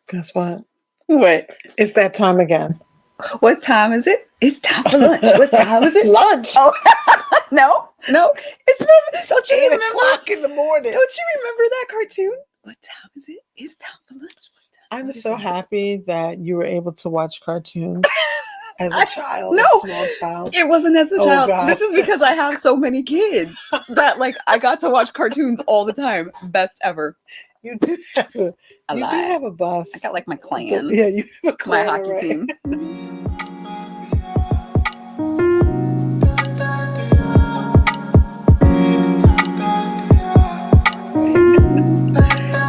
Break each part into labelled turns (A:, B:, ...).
A: Guess what?
B: What?
A: It's that time again.
B: What time is it? It's time for lunch. What time is it?
A: Lunch.
B: Oh, no. It's don't you
A: 8
B: remember?
A: o'clock in the morning.
B: Don't you remember that cartoon? What time is it? It's time for lunch.
A: I'm so happy that you were able to watch cartoons as a child,
B: No,
A: a small child.
B: It wasn't as a child.
A: God.
B: This is because I have so many kids that I got to watch cartoons all the time. Best ever.
A: You do have a bus.
B: I got my clan.
A: Yeah, you have a clan,
B: my hockey
A: right?
B: team.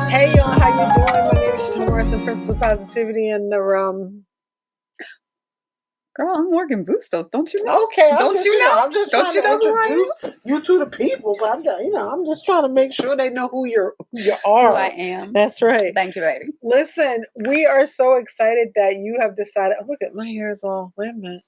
A: Hey y'all, how you doing? My name is Chatone, Morrison, Princess of Positivity, and the
B: Girl, I'm Morganne Bustos. Don't you know?
A: Okay,
B: don't you know?
A: I'm just trying to introduce you to the people. So I'm just trying to make sure they know who you are.
B: Who I am.
A: That's right.
B: Thank you, baby.
A: Listen, we are so excited that you have decided. Oh, look at my hair is all. Wait a minute.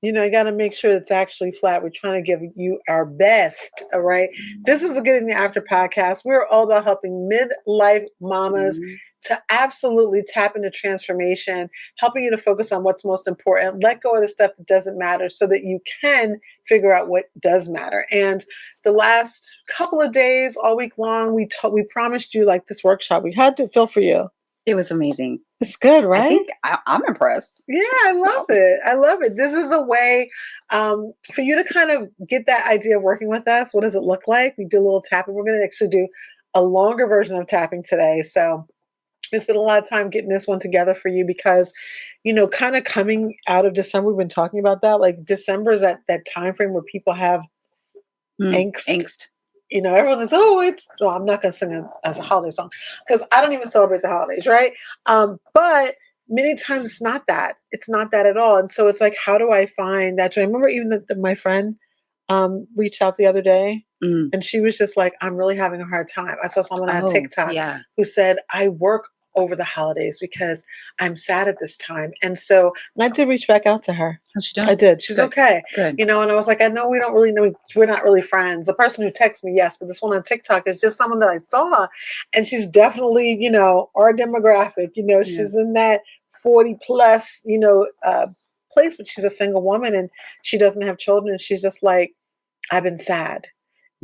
A: I got to make sure it's actually flat. We're trying to give you our best. All right. This is the Getting the After podcast. We're all about helping midlife mamas to absolutely tap into transformation, helping you to focus on what's most important, let go of the stuff that doesn't matter so that you can figure out what does matter. And the last couple of days, all week long, we promised you this workshop. We had to feel for you.
B: It was amazing.
A: It's good, right?
B: I think I'm impressed.
A: Yeah, I love it. I love it. This is a way for you to kind of get that idea of working with us. What does it look like? We do a little tapping. We're going to actually do a longer version of tapping today. So it's been a lot of time getting this one together for you because, kind of coming out of December, we've been talking about that. December is that time frame where people have angst. Everyone's I'm not going to sing it as a holiday song because I don't even celebrate the holidays, right? But many times it's not that. It's not that at all. And so it's how do I find that joy? I remember even my friend reached out the other day and she was just I'm really having a hard time. I saw someone on TikTok who said, I work over the holidays because I'm sad at this time. And I did reach back out to her.
B: How's she doing?
A: I did. She's okay.
B: Good.
A: And I was I know we don't really know. We're not really friends. The person who texts me, yes, but this one on TikTok is just someone that I saw. And she's definitely, our demographic, she's in that 40 plus, place, but she's a single woman and she doesn't have children. And she's just I've been sad.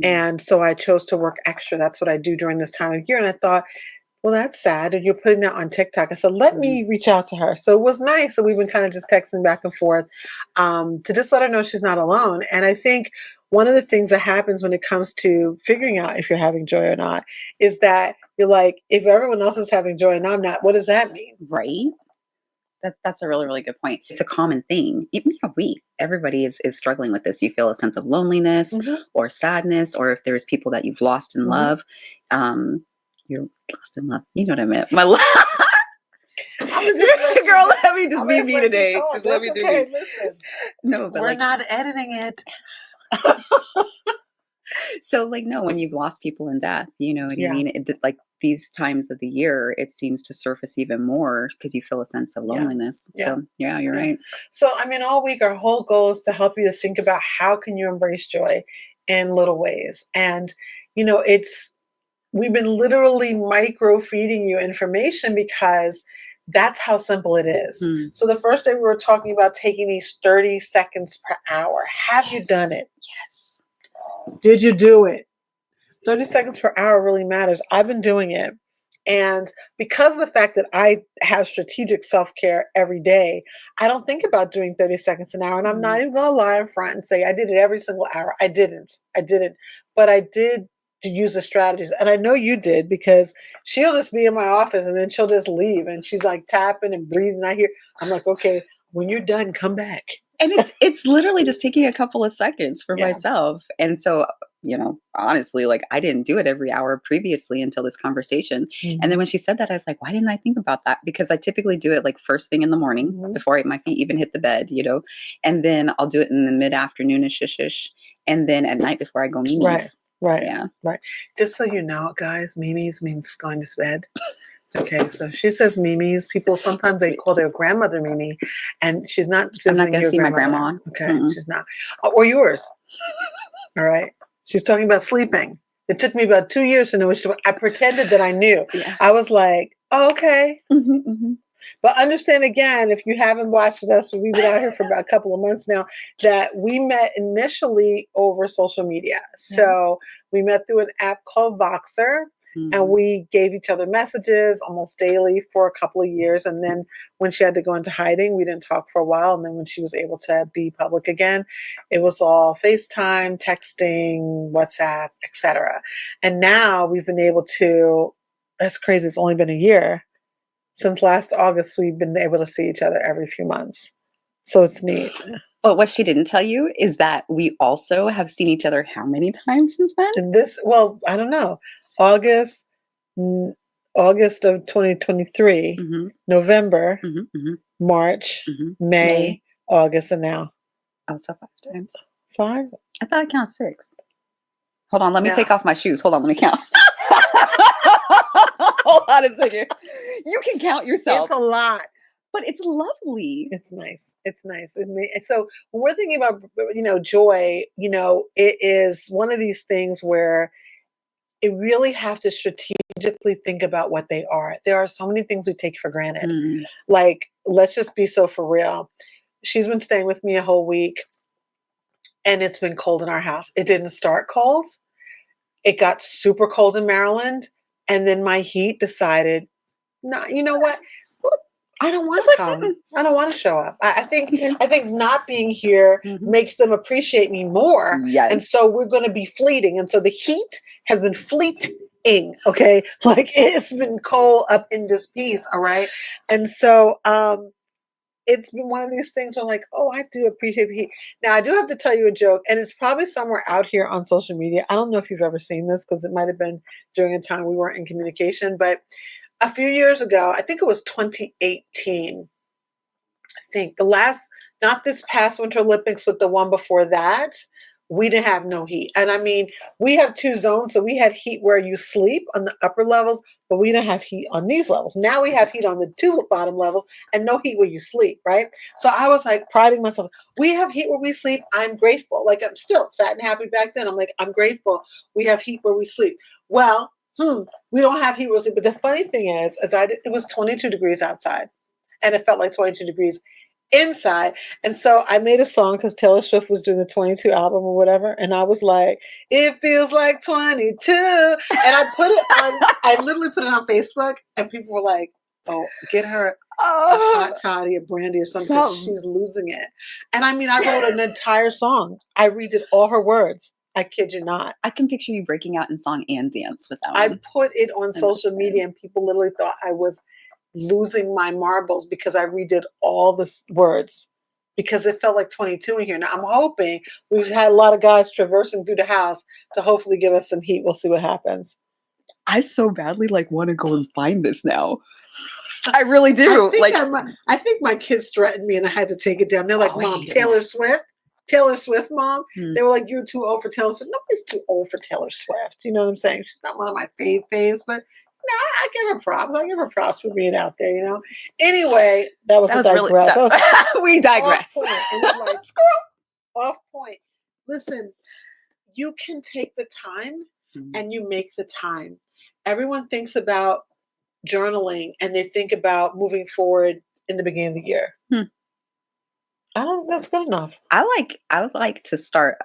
A: And so I chose to work extra. That's what I do during this time of year. And I thought, well, that's sad. And you're putting that on TikTok. I said, let me reach out to her. So it was nice. So we've been kind of just texting back and forth to just let her know she's not alone. And I think one of the things that happens when it comes to figuring out if you're having joy or not is that you're if everyone else is having joy and I'm not, what does that mean?
B: Right. That's a really, really good point. It's a common thing. Everybody is struggling with this. You feel a sense of loneliness or sadness, or if there's people that you've lost in love, you're lost in love. You know what I meant. My love. Girl, let me just be me today. Just let me do me.
A: Listen.
B: No, but
A: we're not editing it.
B: So no, when you've lost people in death, you know what I mean? These times of the year, it seems to surface even more because you feel a sense of loneliness. Yeah. So you're right.
A: So, all week, our whole goal is to help you to think about how can you embrace joy in little ways. And, we've been literally micro feeding you information because that's how simple it is. So the first day we were talking about taking these 30 seconds per hour. Have you done it?
B: Yes.
A: Did you do it? 30 seconds per hour really matters. I've been doing it. And because of the fact that I have strategic self-care every day, I don't think about doing 30 seconds an hour. And I'm not even going to lie in front and say I did it every single hour. I didn't. But I did to use the strategies. And I know you did because she'll just be in my office and then she'll just leave. And she's tapping and breathing. I'm okay, when you're done, come back.
B: And it's literally just taking a couple of seconds for myself. And so, honestly, I didn't do it every hour previously until this conversation. And then when she said that, I was why didn't I think about that? Because I typically do it first thing in the morning before my feet even hit the bed, and then I'll do it in the mid-afternoon-ish. And then at night before I go Mimi's.
A: Right. Yeah. Right. Just so you know, guys, Mimi's means going to bed. Okay, so she says Mimi's. People sometimes they call their grandmother Mimi, and she's not.
B: I'm not going to see my grandma.
A: Okay, she's not, or yours. All right, she's talking about sleeping. It took me about 2 years to know what she was. I pretended that I knew.
B: Yeah.
A: I was like, oh, okay.
B: Mm-hmm, mm-hmm.
A: But understand again, if you haven't watched us, we've been out here for about a couple of months now, that we met initially over social media. So we met through an app called Voxer, and we gave each other messages almost daily for a couple of years. And then when she had to go into hiding, we didn't talk for a while. And then when she was able to be public again, it was all FaceTime, texting, WhatsApp, etc. And now we've been able to, that's crazy, it's only been a year. Since last August, we've been able to see each other every few months. So it's neat.
B: But what she didn't tell you is that we also have seen each other how many times since then?
A: And this, well, I don't know. August of 2023, November, March, May, August, and now.
B: Oh, so 5 times.
A: 5?
B: I thought I counted 6. Hold on, let me take off my shoes. Hold on, let me count. Hold on a second. You can count yourself.
A: It's a lot.
B: But it's lovely.
A: It's nice. It's nice. So when we're thinking about, joy, it is one of these things where it really have to strategically think about what they are. There are so many things we take for granted. Like, let's just be so for real. She's been staying with me a whole week, and it's been cold in our house. It didn't start cold. It got super cold in Maryland. And then my heat decided, no, you know what? I don't want to come. I don't want to show up. I think not being here makes them appreciate me more.
B: Yes.
A: And so we're going to be fleeting. And so the heat has been fleeting. Okay. Like, it's been cold up in this piece. All right. And so, it's been one of these things where I'm like, oh, I do appreciate the heat. Now, I do have to tell you a joke, and it's probably somewhere out here on social media. I don't know if you've ever seen this, because it might have been during a time we weren't in communication, but a few years ago, I think it was 2018, not this past Winter Olympics, but the one before that, we didn't have no heat. And I mean, we have 2 zones. So we had heat where you sleep on the upper levels, but we didn't have heat on these levels. Now we have heat on the 2 bottom levels and no heat where you sleep, right? So I was like priding myself. We have heat where we sleep. I'm grateful. Like, I'm still fat and happy back then. I'm like, I'm grateful we have heat where we sleep. Well, we don't have heat where we sleep. But the funny thing is it was 22 degrees outside, and it felt like 22 degrees inside. And so I made a song because Taylor Swift was doing the 22 album or whatever. And I was like, it feels like 22. And I literally put it on Facebook, and people were like, oh, get her a hot toddy, a brandy or something. She's losing it. And I mean, I wrote an entire song. I redid all her words. I kid you not.
B: I can picture you breaking out in song and dance with that one.
A: I put it on social media, and people literally thought I was losing my marbles because I redid all the words, because it felt like 22 in here. Now I'm hoping, we've had a lot of guys traversing through the house to hopefully give us some heat. We'll see what happens.
B: I so badly want to go and find this now. I really do.
A: I think my kids threatened me and I had to take it down. They're like, Mom, Taylor Swift, Mom. They were like, you're too old for Taylor Swift. Nobody's too old for Taylor Swift. You know what I'm saying? She's not one of my faves, but no, I give her props. I give her props for being out there, Anyway, that was
B: we digress.
A: Off point. Listen, you can take the time and you make the time. Everyone thinks about journaling and they think about moving forward in the beginning of the year. I don't think that's good enough.
B: I like to start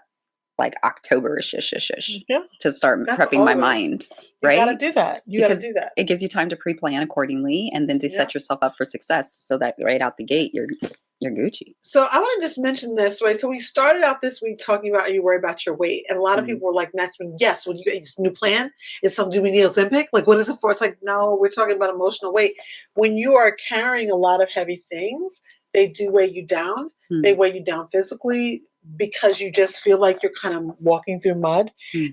B: October-ish, to start prepping my mind, right?
A: You gotta do that. You gotta do that.
B: It gives you time to pre-plan accordingly, and then to set yourself up for success, so that right out the gate you're Gucci.
A: So I want to just mention this, right? So we started out this week talking about, are you worried about your weight? And a lot of people were like, Matthew, yes, when you get this new plan, is something, do we need Ozempic? Like, what is it for? It's like, no, we're talking about emotional weight. When you are carrying a lot of heavy things, they do weigh you down. They weigh you down physically, because you just feel like you're kind of walking through mud.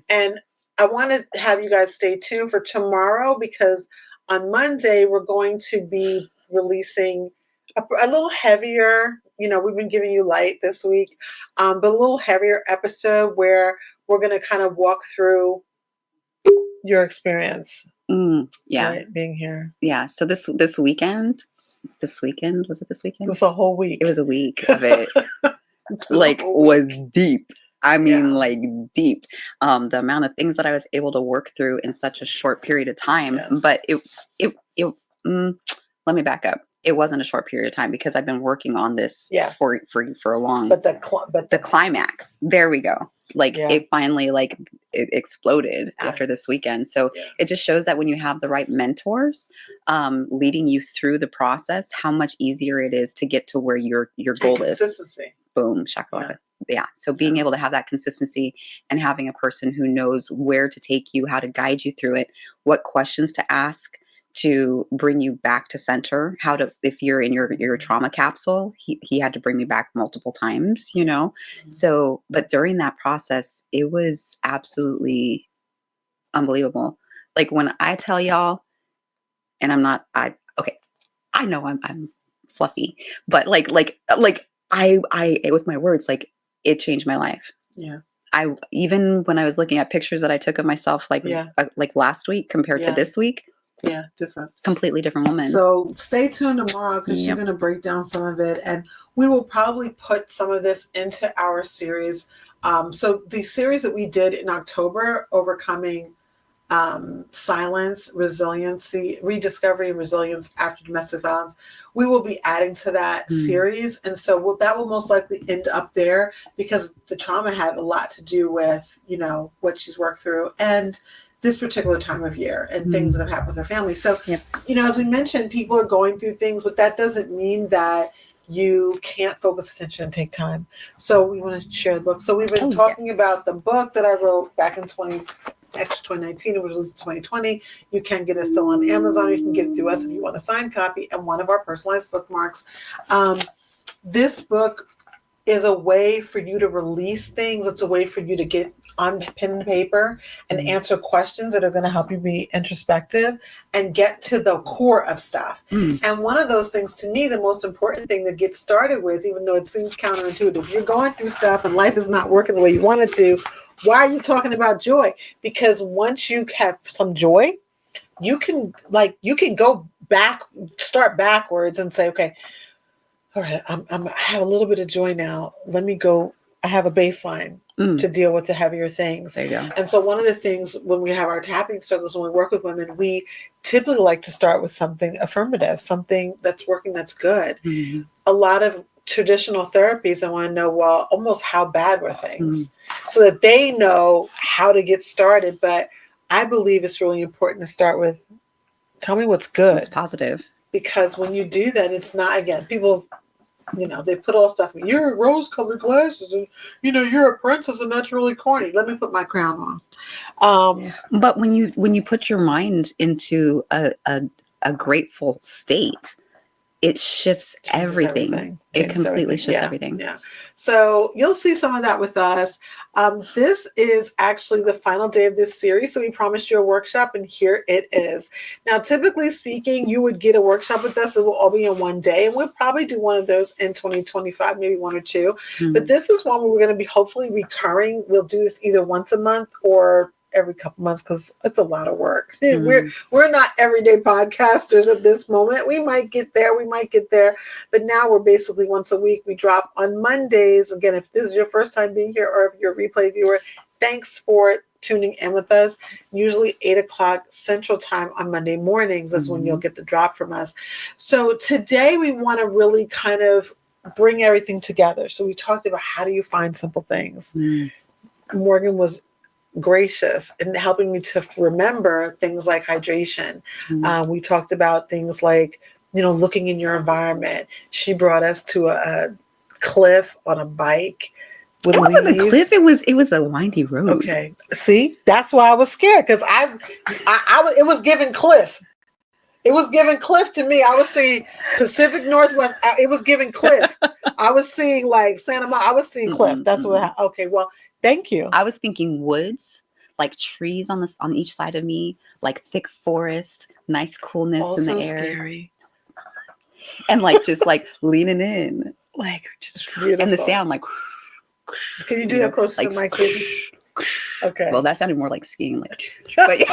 A: And I want to have you guys stay tuned for tomorrow, because on Monday we're going to be releasing a little heavier, we've been giving you light this week, but a little heavier episode where we're going to kind of walk through your experience. Right, being here.
B: Yeah. So this weekend, was it this weekend?
A: It was a whole week.
B: It was a week of it. Was deep. I mean, like deep. The amount of things that I was able to work through in such a short period of time. But it let me back up. It wasn't a short period of time because I've been working on this for a long.
A: But the
B: climax, there we go. Like it finally it exploded after this weekend. So it just shows that when you have the right mentors leading you through the process, how much easier it is to get to where your goal is.
A: Consistency.
B: Boom, shakalaka. Yeah. So being able to have that consistency and having a person who knows where to take you, how to guide you through it, what questions to ask to bring you back to center, how to, if you're in your trauma capsule, he had to bring me back multiple times, you know? So, but during that process, it was absolutely unbelievable. Like when I tell y'all, and I know I'm fluffy, but like I with my words, like it changed my life.
A: Yeah.
B: I, even when I was looking at pictures that I took of myself, like last week compared to this week,
A: different,
B: completely different woman.
A: So stay tuned tomorrow because you're going to break down some of it, and we will probably put some of this into our series. So the series that we did in October, overcoming silence, resiliency, rediscovery and resilience after domestic violence, we will be adding to that series. And so that will most likely end up there because the trauma had a lot to do with, you know, what she's worked through and this particular time of year and things that have happened with her family. So, you know, as we mentioned, people are going through things, but that doesn't mean that you can't focus attention and take time. So we want to share the book. So we've been talking about the book that I wrote back in 2019. It was released in 2020. You can get it still on Amazon. You can get it through us if you want a signed copy and one of our personalized bookmarks. This book is a way for you to release things. It's a way for you to get on pen and paper and answer questions that are going to help you be introspective and get to the core of stuff. And one of those things, to me, the most important thing to get started with, even though it seems counterintuitive, you're going through stuff and life is not working the way you want it to. Why are you talking about joy? Because once you have some joy, you can go back, start backwards and say, okay, all right, I have a little bit of joy now. Let me go. I have a baseline to deal with the heavier things.
B: There you go.
A: And so one of the things when we have our tapping circles, when we work with women, we typically like to start with something affirmative, something that's working, that's good. A lot of traditional therapies, I want to know, well, almost how bad were things so that they know how to get started. But I believe it's really important to start with, tell me what's good.
B: It's positive.
A: Because when you do that, it's not, again, people, you know, they put all stuff in, you're rose-colored glasses and, you know, you're a princess and that's really corny. Let me put my crown on.
B: But when you put your mind into a grateful state, it shifts everything. It completely shifts everything.
A: Yeah. So you'll see some of that with us. This is actually the final day of this series. So we promised you a workshop and here it is. Now, typically speaking, you would get a workshop with us. It will all be in one day. And we'll probably do one of those in 2025, maybe one or two. But this is one where we're going to be hopefully recurring. We'll do this either once a month or every couple months because it's a lot of work. We're not everyday podcasters at this moment. We might get there, but now we're basically once a week. We drop on Mondays. Again, if this is your first time being here or if you're a replay viewer, thanks for tuning in with us. Usually 8:00 Central Time on Monday mornings is when you'll get the drop from us. So today we want to really kind of bring everything together. So we talked about how do you find simple things. Morgan was gracious in helping me to remember things like hydration. We talked about things like, you know, looking in your environment. She brought us to a cliff on a bike.
B: It wasn't a cliff. It was a windy road.
A: Okay. See, that's why I was scared because it was giving cliff. It was giving cliff to me. I was seeing Pacific Northwest. It was giving cliff. I was seeing like Santa Monica. I was seeing cliff. That's what. Okay. Well, thank you.
B: I was thinking woods, like trees on each side of me, like thick forest, nice coolness
A: also
B: in the air.
A: Scary.
B: And like just like leaning in, like just and the sound like.
A: Can you do that close to the mic, baby? Okay.
B: Well, that sounded more like skiing, like. But,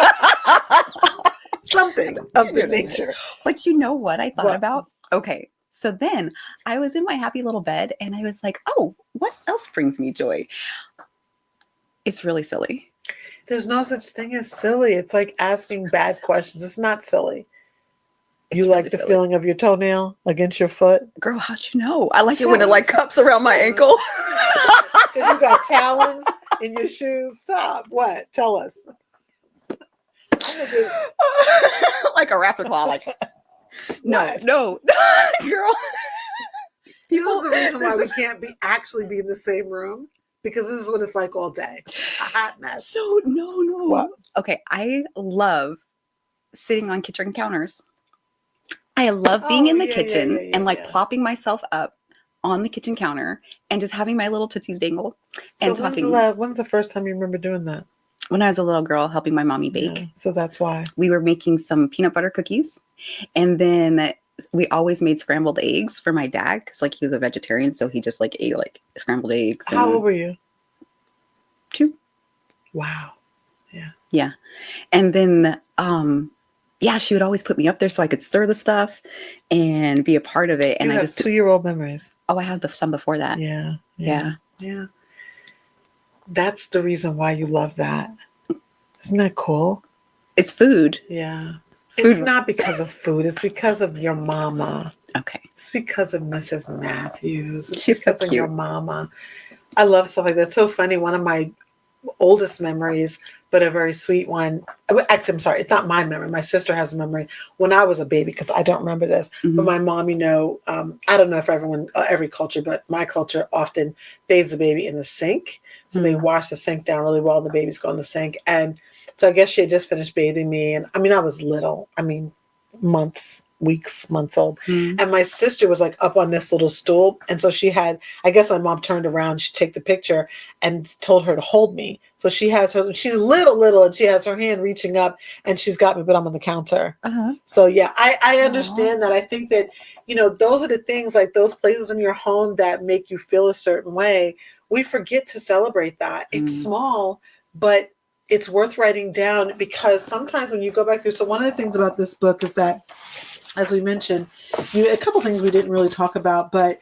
A: something of the nature.
B: But you know what I thought about? Okay. So then I was in my happy little bed and I was like, oh, what else brings me joy? It's really silly.
A: There's no such thing as silly. It's like asking bad questions. It's not silly. You
B: It's
A: like
B: really
A: the
B: silly.
A: feeling of your toenail against your foot?
B: Girl, how'd you know? I like it when
A: Shut
B: it like
A: up.
B: cups around my ankle.
A: Because you got talons in your shoes. Stop. What? Tell us. I'm gonna get
B: Like a rapid claw, like
A: what?
B: no, girl.
A: This
B: People,
A: is the reason why
B: this
A: we
B: is
A: can't be in the same room, because this is what it's like all day. A hot mess.
B: so no.
A: What?
B: Okay, I love sitting on kitchen counters. I love being
A: Oh
B: in the
A: yeah, yeah, yeah,
B: kitchen
A: yeah,
B: and like
A: yeah.
B: plopping myself up on the kitchen counter and just having my little tootsies dangle
A: So
B: and talking.
A: when's the first time you remember doing that?
B: When I was a little girl helping my mommy
A: Yeah.
B: bake,
A: So that's why.
B: we were making some peanut butter cookies, and then we always made scrambled eggs for my dad because like he was a vegetarian, so he just like ate like scrambled eggs.
A: How old were you?
B: 2.
A: Wow.
B: Yeah. And then yeah, she would always put me up there so I could stir the stuff and be a part of it. And
A: You
B: I
A: have
B: just
A: 2-year-old memories.
B: I had some before that.
A: Yeah. That's the reason why you love that. Isn't that cool?
B: It's food.
A: Yeah.
B: Food.
A: It's not because of food. It's because of your mama.
B: Okay.
A: It's because of Mrs. Matthews. It's
B: She's so
A: because of your
B: cute.
A: mama. I love stuff like that. It's so funny. One of my oldest memories, but a very sweet one. Actually, I'm sorry. It's not my memory. My sister has a memory when I was a baby, because I don't remember this.
B: Mhm.
A: But my mom, I don't know if every culture, but my culture often bathes the baby in the sink. So they wash the sink down really well, and the babies go in the sink. And so I guess she had just finished bathing me. And I mean, I was little. I mean, months old.
B: Mhm.
A: And my sister was like up on this little stool. And so I guess my mom turned around, she took the picture and told her to hold me. So she's little, and she has her hand reaching up and she's got me, but I'm on the counter.
B: Uh-huh.
A: So yeah, I understand that. I think that, those are the things, like those places in your home that make you feel a certain way. We forget to celebrate that. It's small, but it's worth writing down, because sometimes when you go back through, so one of the things about this book is that, as we mentioned, a couple things we didn't really talk about, but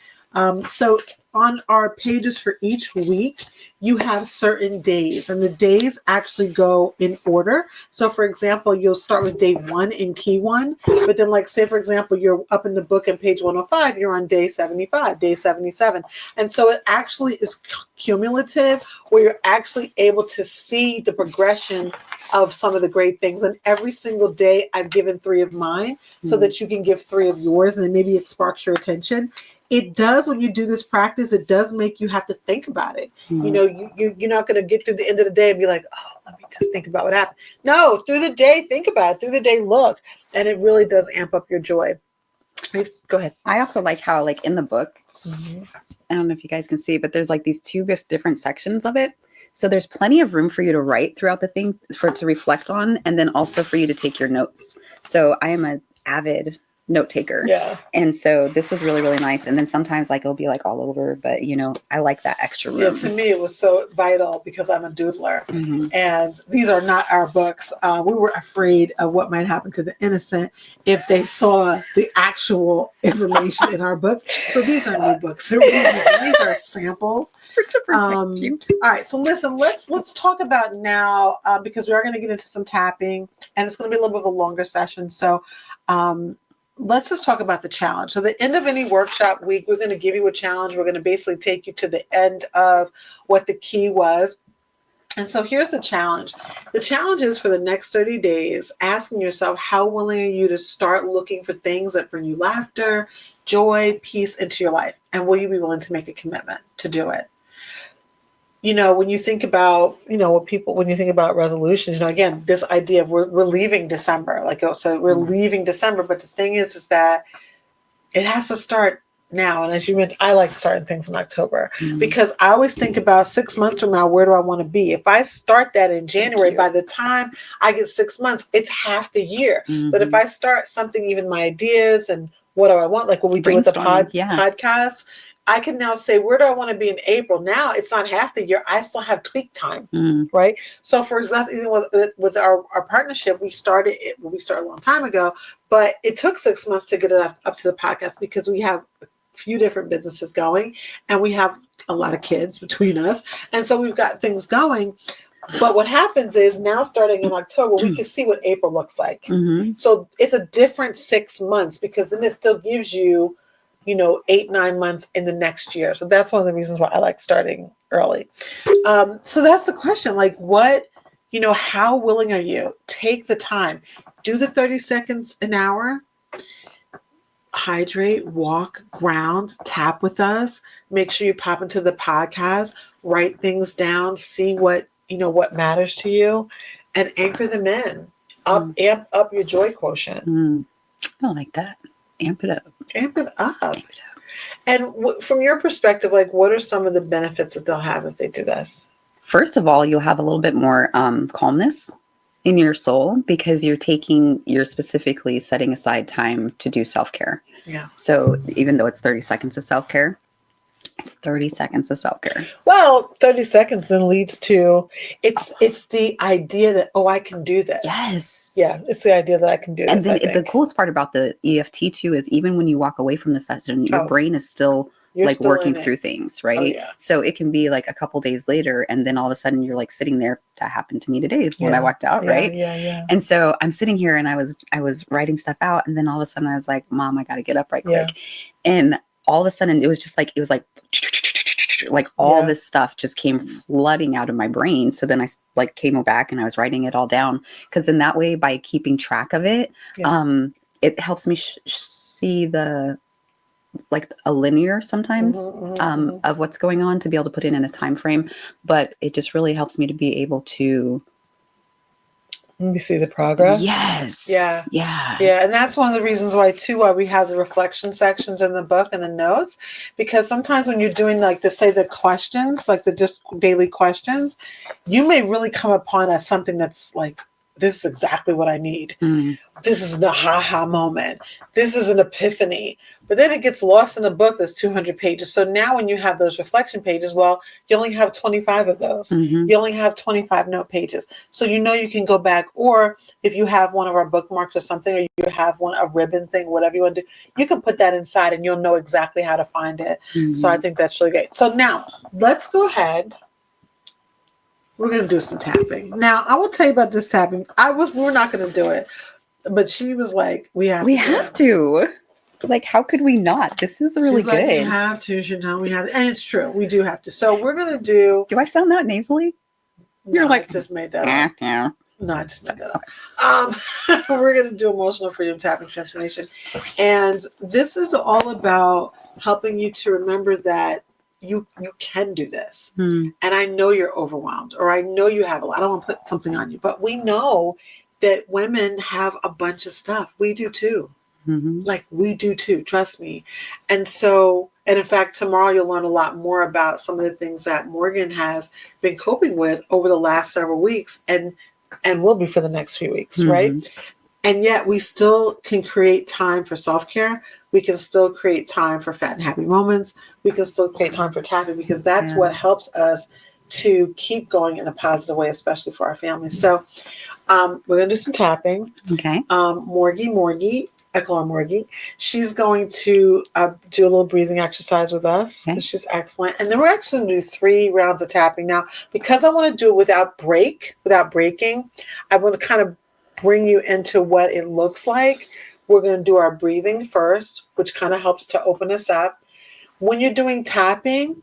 A: so on our pages for each week, you have certain days, and the days actually go in order. So for example, you'll start with day 1 in key 1, but then, like, say for example, you're up in the book on page 105, you're on day 75, day 77. And so it actually is cumulative, where you're actually able to see the progression of some of the great things. And every single day I've given 3 of mine, so that you can give 3 of yours, and then maybe it sparks your attention. It does, when you do this practice, it does make you have to think about it. You're not going to get through the end of the day and be like, oh, let me just think about what happened. No, through the day, think about it. Through the day, look. And it really does amp up your joy. Go ahead.
B: I also like how, like, in the book, I don't know if you guys can see, but there's like these 2 different sections of it. So there's plenty of room for you to write throughout the thing, to reflect on, and then also for you to take your notes. So I am an avid note taker.
A: Yeah.
B: And so this was really, really nice. And then sometimes like it'll be like all over, but I like that extra room.
A: Yeah, to me it was so vital, because I'm a doodler, and these are not our books. We were afraid of what might happen to the innocent if they saw the actual information in our books. So these are new books. These are samples.
B: To protect you.
A: All right, so listen, let's talk about now, because we are going to get into some tapping, and it's going to be a little bit of a longer session. So let's just talk about the challenge. So the end of any workshop week, we're going to give you a challenge. We're going to basically take you to the end of what the key was. And so here's the challenge. The challenge is, for the next 30 days, asking yourself, how willing are you to start looking for things that bring you laughter, joy, peace into your life? And will you be willing to make a commitment to do it? When you think about, when you think about resolutions, again, this idea of we're leaving December, so we're leaving December, but the thing is that it has to start now. And as you mentioned, I like starting things in October, because I always think about 6 months from now, where do I want to be? If I start that in January, by the time I get 6 months, it's half the year. But if I start something, even my ideas and what do I want, like what we do with the podcast, I can now say, where do I want to be in April? Now it's not half the year. I still have tweak time, right? So for example, with our partnership, we started a long time ago, but it took 6 months to get it up to the podcast, because we have few different businesses going, and we have a lot of kids between us. And so we've got things going. But what happens is now starting in October, we can see what April looks like.
B: Mm-hmm.
A: So it's a different 6 months, because then it still gives you, 8-9 months in the next year. So that's one of the reasons why I like starting early. So that's the question. Like, what, how willing are you? Take the time. Do the 30 seconds an hour. Hydrate, walk, ground, tap with us. Make sure you pop into the podcast, write things down, see what matters to you, and anchor them in. Amp up your joy quotient.
B: I like that. Amp it up.
A: Amp it up. And from your perspective, like, what are some of the benefits that they'll have if they do this?
B: First of all, you'll have a little bit more calmness in your soul, because you're specifically setting aside time to do self-care.
A: Yeah.
B: So even though it's 30 seconds of self-care, it's 30 seconds of self-care.
A: Well, 30 seconds then leads to, it's the idea that, I can do this.
B: Yes.
A: Yeah, it's the idea that I can do this.
B: And then the coolest part about the EFT too is even when you walk away from the session, your brain is still still working through things, right?
A: Oh, yeah.
B: So it can be like a couple days later, and then all of a sudden you're like sitting there. That happened to me today when I walked out, right?
A: Yeah.
B: And so I'm sitting here and I was writing stuff out, and then all of a sudden I was like, Mom, I got to get up right quick. And all of a sudden it was like all this stuff just came flooding out of my brain. So then I like came back and I was writing it all down, because in that way, by keeping track of it, it helps me see a linear sometimes of what's going on, to be able to put it in a time frame. But it just really helps me to be able to
A: see the progress.
B: Yes.
A: Yeah. And that's one of the reasons why we have the reflection sections in the book and the notes, because sometimes when you're doing the questions, like the just daily questions, you may really come upon something that's like, this is exactly what I need. This is an aha moment. This is an epiphany. But then it gets lost in a book that's 200 pages. So now when you have those reflection pages, well, you only have 25 of those. You only have 25 note pages. So you can go back, or if you have one of our bookmarks or something, or you have a ribbon thing, whatever you want to do, you can put that inside and you'll know exactly how to find it. So I think that's really great. So now let's go ahead. We're going to do some tapping. Now, I will tell you about this tapping. We're not going to do it. But she was like, we have to.
B: Like, how could we not? This is really good.
A: We have to. We have to. And it's true. We do have to. So we're going to do.
B: Do I sound that nasally?
A: You're like, I just made that up.
B: Yeah.
A: No, I just made that up. We're going to do emotional freedom tapping transformation. And this is all about helping you to remember that you can do this. And I know you're overwhelmed, or I know you have a lot. I don't want to put something on you, but we know that women have a bunch of stuff. We do too. Like, we do too, trust me. And in fact, tomorrow you'll learn a lot more about some of the things that Morganne has been coping with over the last several weeks, and will be for the next few weeks, right? And yet we still can create time for self-care. We can still create time for fat and happy moments. We can still create time for tapping, because that's what helps us to keep going in a positive way, especially for our families. So we're going to do some tapping.
B: Okay.
A: Morgie, I call her Morgie. She's going to do a little breathing exercise with us. Okay. She's excellent. And then we're actually going to do 3 rounds of tapping. Now, because I want to do it without breaking, I want to kind of bring you into what it looks like. We're going to do our breathing first, which kind of helps to open us up. When you're doing tapping,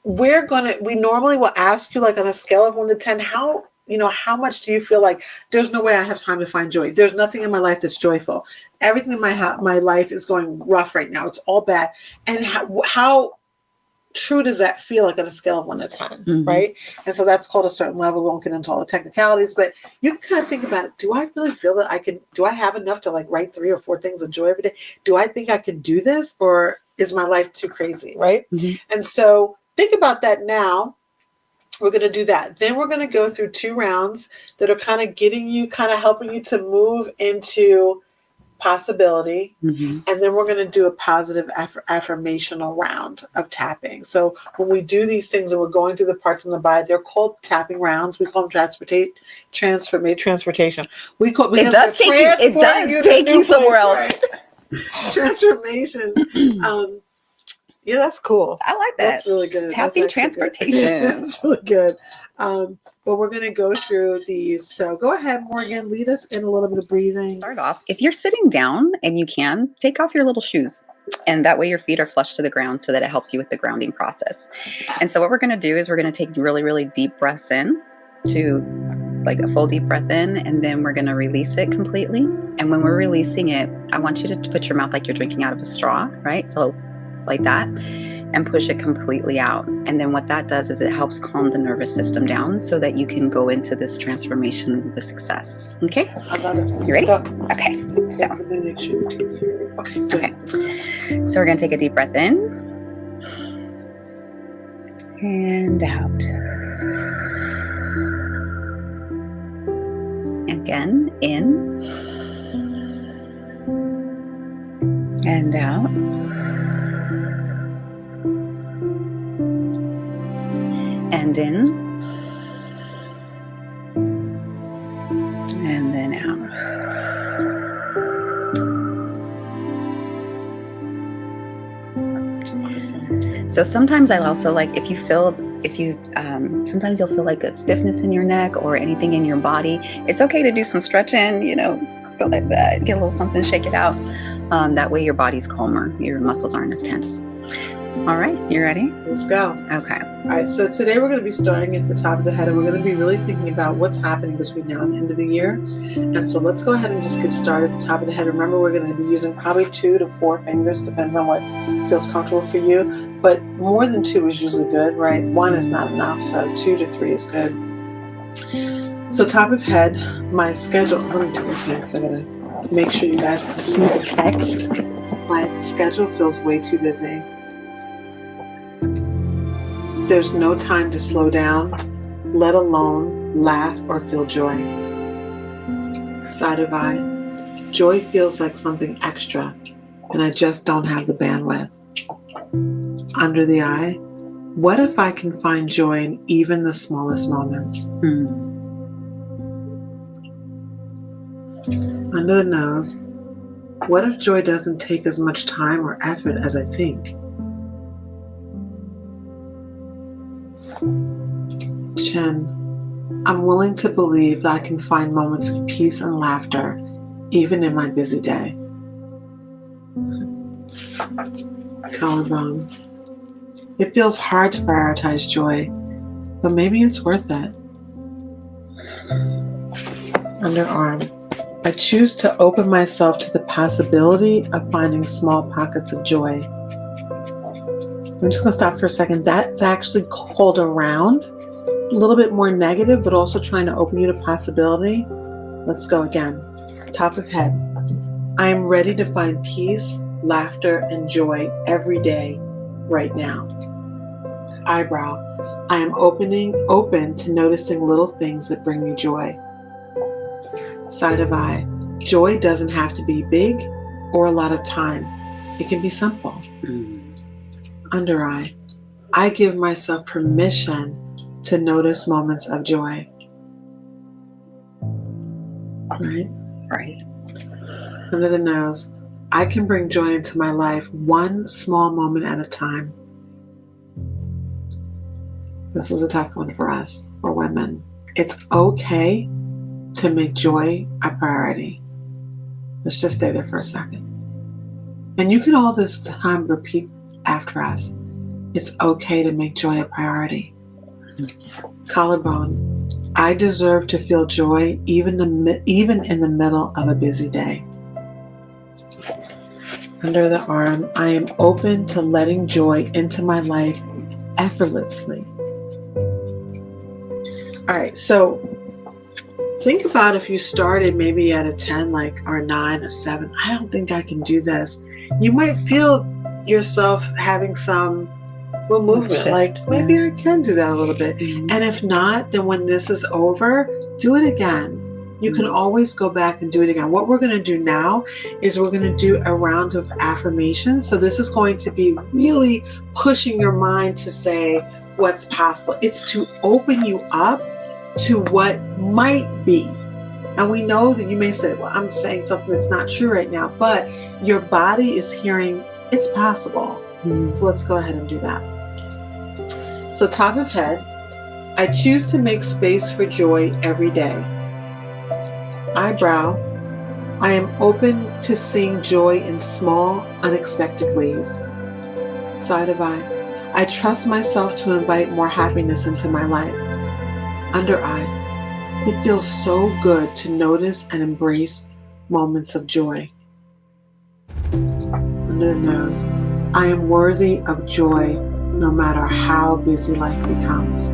A: we normally will ask you, like, on a scale of 1 to 10, how much do you feel like there's no way I have time to find joy? There's nothing in my life that's joyful. Everything in my life is going rough right now. It's all bad. And how true does that feel, like on a scale of 1 to 10, right? And so that's called a certain level. We won't get into all the technicalities, but you can kind of think about it. Do I really feel that do I have enough to like write 3 or 4 things of joy every day? Do I think I can do this, or is my life too crazy, right? And so think about that now. We're going to do that. Then we're going to go through 2 rounds that are kind of helping you to move into possibility. And then we're going to do a positive affirmational round of tapping. So when we do these things and we're going through the parts in the body, they're called tapping rounds. We call them transportation. It does take you somewhere else. Transformation. Yeah, that's cool.
B: I like that.
A: That's really good.
B: Tapping transportation.
A: That's really good. But we're going to go through these. So go ahead, Morgan, lead us in a little bit of breathing.
B: Start off. If you're sitting down and you can, take off your little shoes. And that way your feet are flush to the ground so that it helps you with the grounding process. And so what we're going to do is we're going to take really, really deep breaths in, to like a full deep breath in, and then we're going to release it completely. And when we're releasing it, I want you to put your mouth like you're drinking out of a straw, right? So like that, and push it completely out. And then what that does is it helps calm the nervous system down so that you can go into this transformation with success. Okay?
A: I love it.
B: You ready?
A: Stop.
B: Okay. So,
A: Okay. Good.
B: okay. So we're going to take a deep breath in and out. Again, in and out. And in, and then out. So sometimes I also like, sometimes you'll feel like a stiffness in your neck or anything in your body. It's okay to do some stretching, go like that, get a little something, shake it out. That way your body's calmer, your muscles aren't as tense. All right, you ready?
A: Let's go.
B: Okay.
A: All right, so today we're going to be starting at the top of the head, and we're going to be really thinking about what's happening between now and the end of the year. And so let's go ahead and just get started at the top of the head. Remember, we're going to be using probably 2 to 4 fingers, depends on what feels comfortable for you. But more than 2 is usually good, right? 1 is not enough, so 2 to 3 is good. So top of head, my schedule, let me do this here because I'm going to make sure you guys can see the text. My schedule feels way too busy. There's no time to slow down, let alone laugh or feel joy. Side of eye, joy feels like something extra, and I just don't have the bandwidth. Under the eye, what if I can find joy in even the smallest moments? Under the nose, what if joy doesn't take as much time or effort as I think? Chin, I'm willing to believe that I can find moments of peace and laughter even in my busy day. Collarbone, it feels hard to prioritize joy, but maybe it's worth it. Underarm, I choose to open myself to the possibility of finding small pockets of joy. I'm just going to stop for a second. That's actually called around. A little bit more negative, but also trying to open you to possibility. Let's go again. Top of head. I am ready to find peace, laughter, and joy every day, right now. Eyebrow. I am open to noticing little things that bring me joy. Side of eye. Joy doesn't have to be big or a lot of time. It can be simple. Under eye. I give myself permission to notice moments of joy. Right?
B: Right.
A: Under the nose. I can bring joy into my life one small moment at a time. This is a tough one for us, for women. It's okay to make joy a priority. Let's just stay there for a second. And you can all this time repeat after us. It's okay to make joy a priority. Collarbone. I deserve to feel joy even in the middle of a busy day. Under the arm, I am open to letting joy into my life effortlessly. All right, so think about if you started maybe at a 10, or a 9 or 7. I don't think I can do this. You might feel yourself having some little movement, maybe I can do that a little bit. And if not, then when this is over, do it again. You can always go back and do it again. What we're going to do now is we're going to do a round of affirmations. So this is going to be really pushing your mind to say what's possible. It's to open you up to what might be. And we know that you may say, well, I'm saying something that's not true right now, but your body is hearing it's possible. So let's go ahead and do that. So top of head, I choose to make space for joy every day. Eyebrow, I am open to seeing joy in small, unexpected ways. Side of eye, I trust myself to invite more happiness into my life. Under eye, it feels so good to notice and embrace moments of joy. Under the nose, I am worthy of joy no matter how busy life becomes.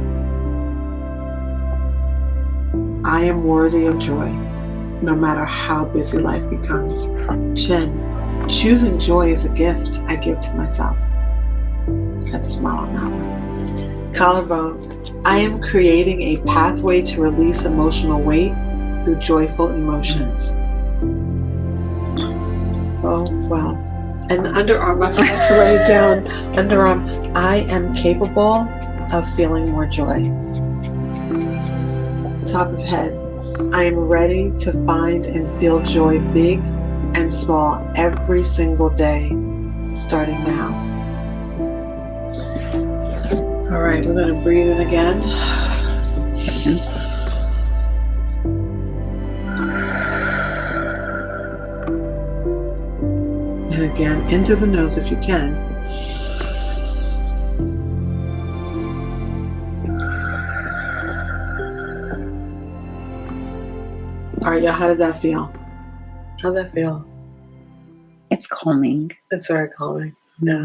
A: I am worthy of joy no matter how busy life becomes. Chin, choosing joy is a gift I give to myself. Got to smile on that one. Collarbone, I am creating a pathway to release emotional weight through joyful emotions. Oh, well. And the underarm, I forgot to write it down. Underarm, I am capable of feeling more joy. Top of head, I am ready to find and feel joy big and small every single day, starting now. All right, we're going to breathe in again. And again, into the nose if you can. All right, y'all, how did that feel? How'd that feel?
B: It's calming.
A: It's very calming. Yeah.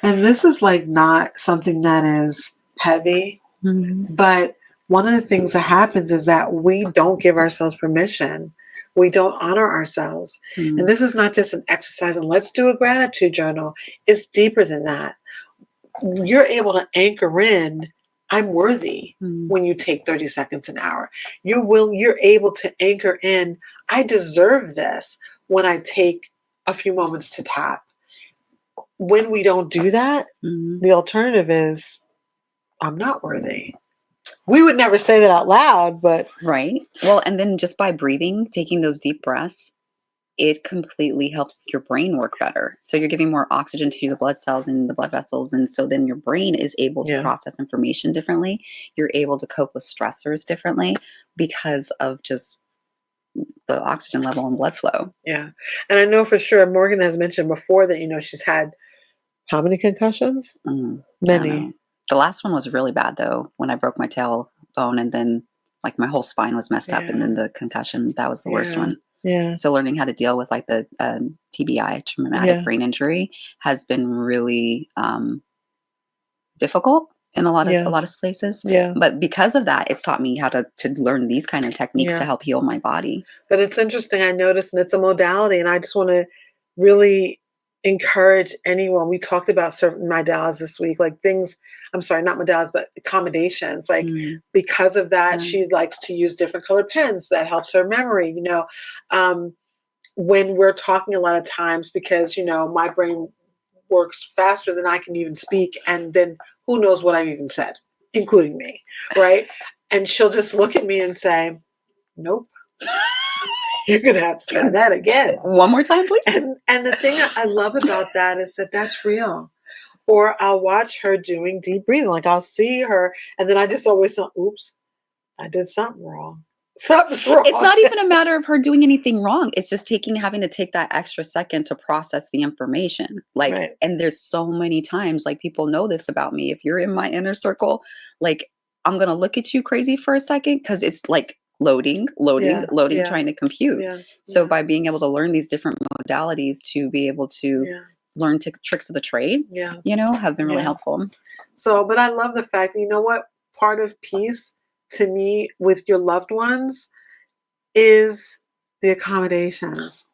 A: And this is like not something that is heavy, but one of the things that happens is that we don't give ourselves permission. We don't honor ourselves. And this is not just an exercise and let's do a gratitude journal. It's deeper than that. You're able to anchor in, I'm worthy when you take 30 seconds an hour. You're able to anchor in, I deserve this when I take a few moments to tap. When we don't do that, the alternative is, I'm not worthy. We would never say that out loud, but...
B: Right. Well, and then just by breathing, taking those deep breaths, it completely helps your brain work better. So you're giving more oxygen to the blood cells and the blood vessels. And so then your brain is able to process information differently. You're able to cope with stressors differently because of just the oxygen level and blood flow.
A: Yeah. And I know for sure, Morgan has mentioned before that, she's had how many concussions? Many.
B: The last one was really bad though, when I broke my tailbone and then like my whole spine was messed up and then the concussion, that was the worst one.
A: Yeah.
B: So learning how to deal with like the TBI, traumatic brain injury, has been really difficult in a lot of places. Yeah. But because of that, it's taught me how to learn these kind of techniques to help heal my body.
A: But it's interesting, I noticed, and it's a modality, and I just want to really encourage anyone. We talked about certain modalities this week, like things, I'm sorry, not modalities, but accommodations. Like because of that, she likes to use different colored pens. That helps her memory, when we're talking a lot of times, because, my brain works faster than I can even speak. And then who knows what I've even said, including me, right? And she'll just look at me and say, nope. You're going to have to try that again.
B: One more time, please.
A: And the thing I love about that is that that's real. Or I'll watch her doing deep breathing. Like I'll see her and then I just always thought, oops, I did something wrong. Something's wrong.
B: It's not even a matter of her doing anything wrong. It's just having to take that extra second to process the information. And there's so many times, like people know this about me. If you're in my inner circle, like I'm going to look at you crazy for a second because it's like loading, trying to compute. So by being able to learn these different modalities to be able to learn tricks of the trade, have been really helpful.
A: So, but I love the fact that, what part of peace to me with your loved ones is the accommodations.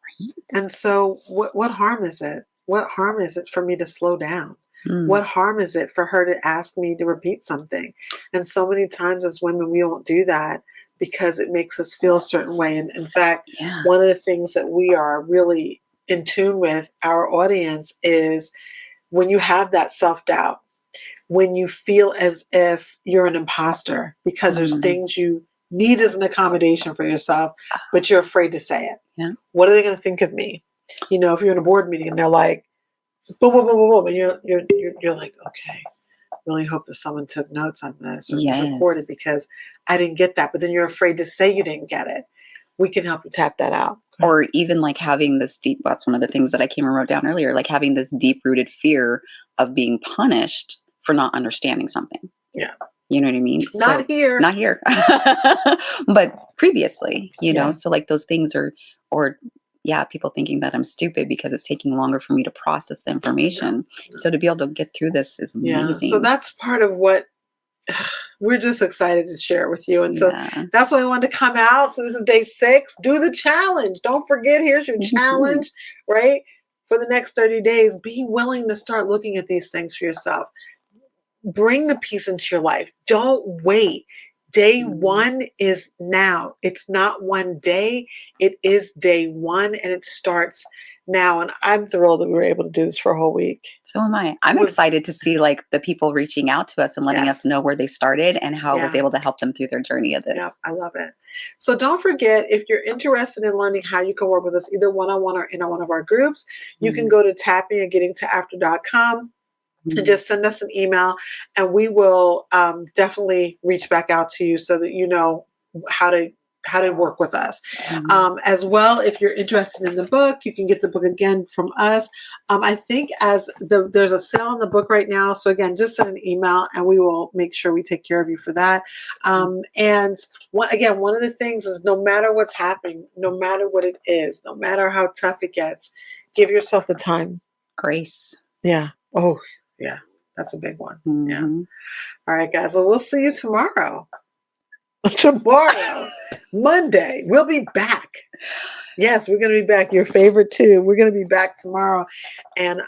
A: And so what harm is it? What harm is it for me to slow down? What harm is it for her to ask me to repeat something? And so many times as women, we don't do that because it makes us feel a certain way. And in fact, one of the things that we are really in tune with our audience is when you have that self-doubt, when you feel as if you're an imposter because there's things you need is an accommodation for yourself, but you're afraid to say it.
B: Yeah.
A: What are they going to think of me? You know, if you're in a board meeting and they're like, boom, boom, boom, boom, boom, and you're like, okay, really hope that someone took notes on this or was recorded because I didn't get that. But then you're afraid to say you didn't get it. We can help you tap that out.
B: Or even like having this deep, that's one of the things that I came and wrote down earlier, like having this deep rooted fear of being punished for not understanding something.
A: Yeah.
B: You know what I mean?
A: Not here.
B: Not here. But previously, you know, so like those things or people thinking that I'm stupid because it's taking longer for me to process the information. Yeah. So to be able to get through this is amazing.
A: So that's part of what we're just excited to share with you. And so that's why we wanted to come out. So this is day 6. Do the challenge. Don't forget, here's your challenge, right? For the next 30 days, be willing to start looking at these things for yourself. Bring the peace into your life. Don't wait. Day 1 is now. It's not one day. It is day 1 and it starts now. And I'm thrilled that we were able to do this for a whole week.
B: So am I. I'm excited to see like the people reaching out to us and letting us know where they started and how it was able to help them through their journey of this.
A: Yeah, I love it. So don't forget, if you're interested in learning how you can work with us, either one-on-one or in one of our groups, you can go to tappingandgettingtoafter.com. and just send us an email and we will definitely reach back out to you so that you know how to work with us. As well, if you're interested in the book, you can get the book again from us. I think there's a sale on the book right now. So again, just send an email and we will make sure we take care of you for that. And one of the things is no matter what's happening, no matter what it is, no matter how tough it gets, give yourself the time.
B: Grace.
A: Yeah. Oh, yeah, that's a big one. Yeah. All right, guys. Well, we'll see you tomorrow. Monday. We'll be back. Yes, we're going to be back. Your favorite too. We're going to be back tomorrow. And,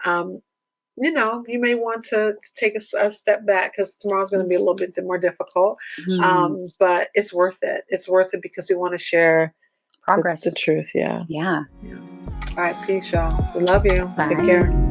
A: you know, you may want to take a step back because tomorrow's going to be a little bit more difficult. But it's worth it. It's worth it because we want to share
B: progress.
A: The truth. Yeah.
B: Yeah.
A: All right. Peace, y'all. We love you.
B: Bye.
A: Take care.